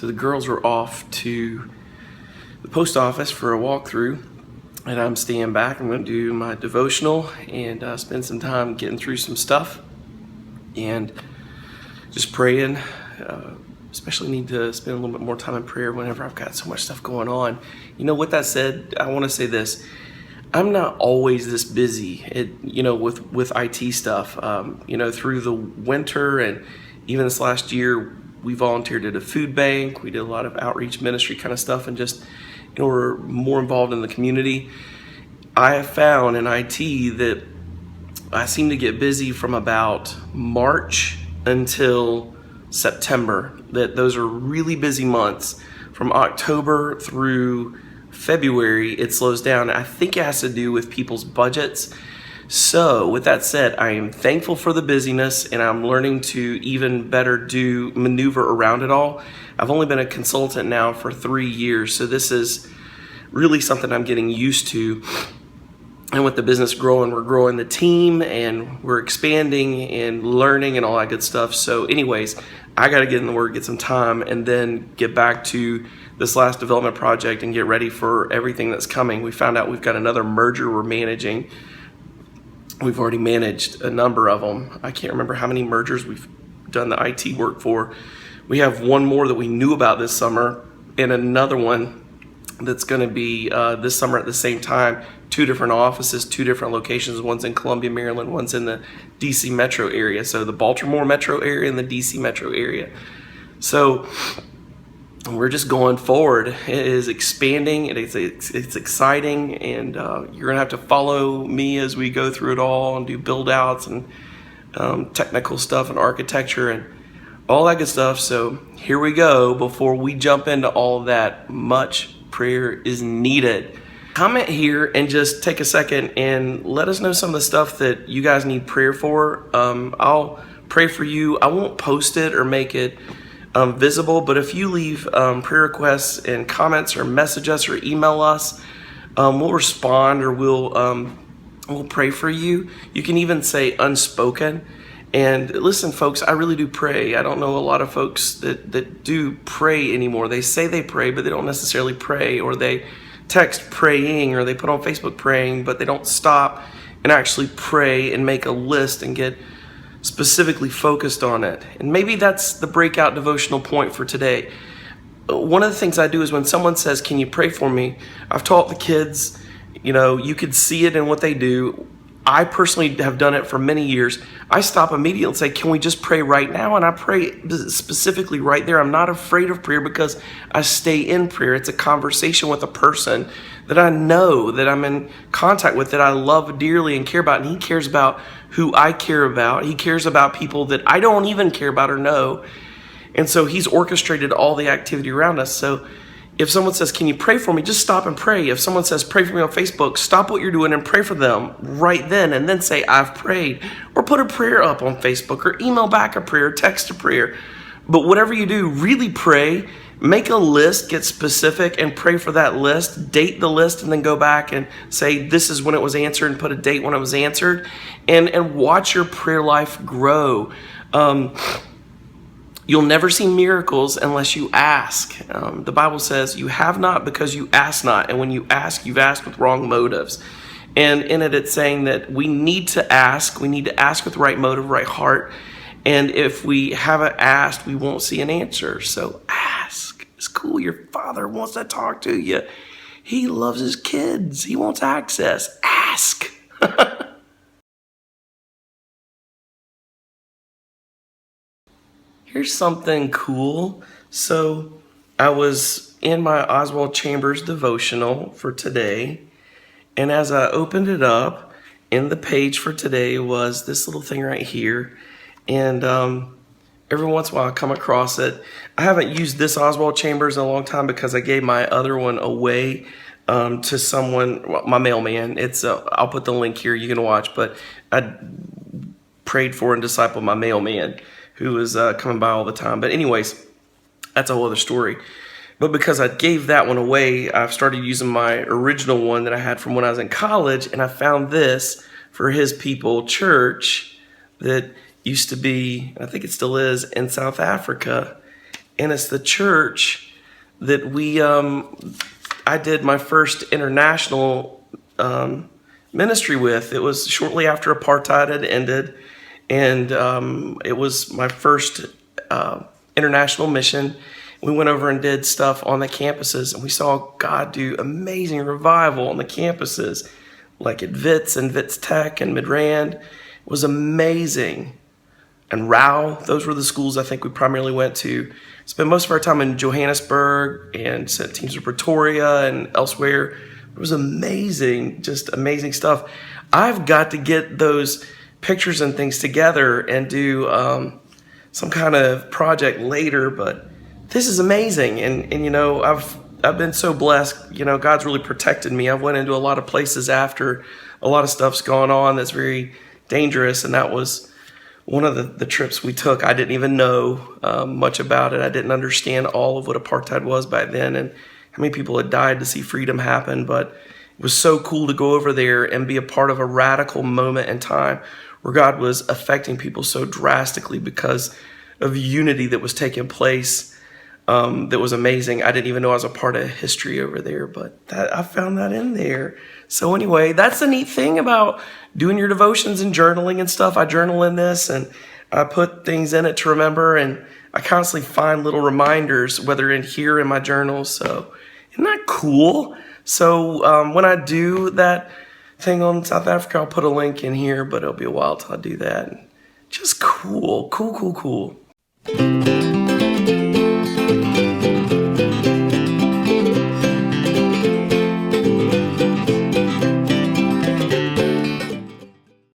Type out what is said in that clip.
So the girls are off to the post office for a walkthrough, and I'm staying back. I'm going to do my devotional and spend some time getting through some stuff and just praying. Especially need to spend a little bit more time in prayer whenever I've got so much stuff going on. You know, with that said, I want to say this. I'm not always this busy, with IT stuff. Through the winter and even this last year, we volunteered at a food bank. We did a lot of outreach ministry kind of stuff, and just, we're more involved in the community. I have found in IT that I seem to get busy from about March until September. That those are really busy months. From October through February, it slows down. I think it has to do with people's budgets. So with that said, I am thankful for the busyness, and I'm learning to even better maneuver around it all. I've only been a consultant now for 3 years, so this is really something I'm getting used to. And with the business growing, we're growing the team and we're expanding and learning and all that good stuff. So anyways, I got to get in the Word, get some time, and then get back to this last development project and get ready for everything that's coming. We found out we've got another merger we're managing. We've already managed a number of them. I can't remember how many mergers we've done the IT work for. We have one more that we knew about this summer and another one that's going to be this summer at the same time. 2 different offices, 2 different locations. One's in Columbia, Maryland. One's in the DC metro area. So the Baltimore metro area and the DC metro area. So we're just going forward. It is expanding. It's exciting, and you're gonna have to follow me as we go through it all and do build outs and technical stuff and architecture and all that good stuff. So here we go. Before we jump into all of that, much prayer is needed. Comment here and just take a second and let us know some of the stuff that you guys need prayer for. I'll pray for you. I won't post it or make it visible, but if you leave prayer requests and comments or message us or email us, we'll respond, or we'll pray for you. You can even say unspoken. And listen, folks, I really do pray. I don't know a lot of folks that do pray anymore. They say they pray, but they don't necessarily pray, or they text praying, or they put on Facebook praying, but they don't stop and actually pray and make a list and get specifically focused on it. And maybe that's the breakout devotional point for today. One of the things I do is when someone says, "Can you pray for me?" I've taught the kids, you could see it in what they do. I personally have done it for many years. I stop immediately and say, "Can we just pray right now?" And I pray specifically right there. I'm not afraid of prayer because I stay in prayer. It's a conversation with a person that I know, that I'm in contact with, that I love dearly and care about. And he cares about who I care about. He cares about people that I don't even care about or know. And so he's orchestrated all the activity around us. So if someone says, "Can you pray for me?" just stop and pray. If someone says, "Pray for me on Facebook," stop what you're doing and pray for them right then, and then say, "I've prayed." Or put a prayer up on Facebook, or email back a prayer, text a prayer. But whatever you do, really pray. Make a list, get specific, and pray for that list. Date the list, and then go back and say, "This is when it was answered," and put a date when it was answered. And watch your prayer life grow. You'll never see miracles unless you ask. The Bible says you have not because you ask not. And when you ask, you've asked with wrong motives. And in it, it's saying that we need to ask. We need to ask with right motive, right heart. And if we haven't asked, we won't see an answer. So ask. It's cool. Your Father wants to talk to you. He loves his kids. He wants access. Ask. Here's something cool. So I was in my Oswald Chambers devotional for today, and as I opened it up, in the page for today was this little thing right here. And every once in a while I come across it. I haven't used this Oswald Chambers in a long time because I gave my other one away to someone, my mailman. I'll put the link here, you can watch, but I prayed for and discipled my mailman, who was coming by all the time. But anyways, that's a whole other story. But because I gave that one away, I've started using my original one that I had from when I was in college, and I found this for His People Church that used to be, I think it still is, in South Africa. and it's the church that I did my first international ministry with. It was shortly after apartheid had ended, and it was my first international mission. We went over and did stuff on the campuses, and we saw God do amazing revival on the campuses, like at Wits and Wits Tech and Midrand. It was amazing. And Rao, those were the schools I think we primarily went to. Spent most of our time in Johannesburg and sent teams to Pretoria and elsewhere. It was amazing, just amazing stuff. I've got to get those pictures and things together and do some kind of project later, but this is amazing. And you know, I've been so blessed. You know, God's really protected me. I've went into a lot of places after a lot of stuff's gone on that's very dangerous, and that was one of the trips we took. I didn't even know much about it. I didn't understand all of what apartheid was back then and how many people had died to see freedom happen. But it was so cool to go over there and be a part of a radical moment in time where God was affecting people so drastically because of unity that was taking place. That was amazing. I didn't even know I was a part of history over there, but I found that in there. So anyway, that's the neat thing about doing your devotions and journaling and stuff. I journal in this and I put things in it to remember, and I constantly find little reminders, whether in here in my journals. So isn't that cool? So when I do that thing on South Africa, I'll put a link in here, but it'll be a while till I do that. Just cool.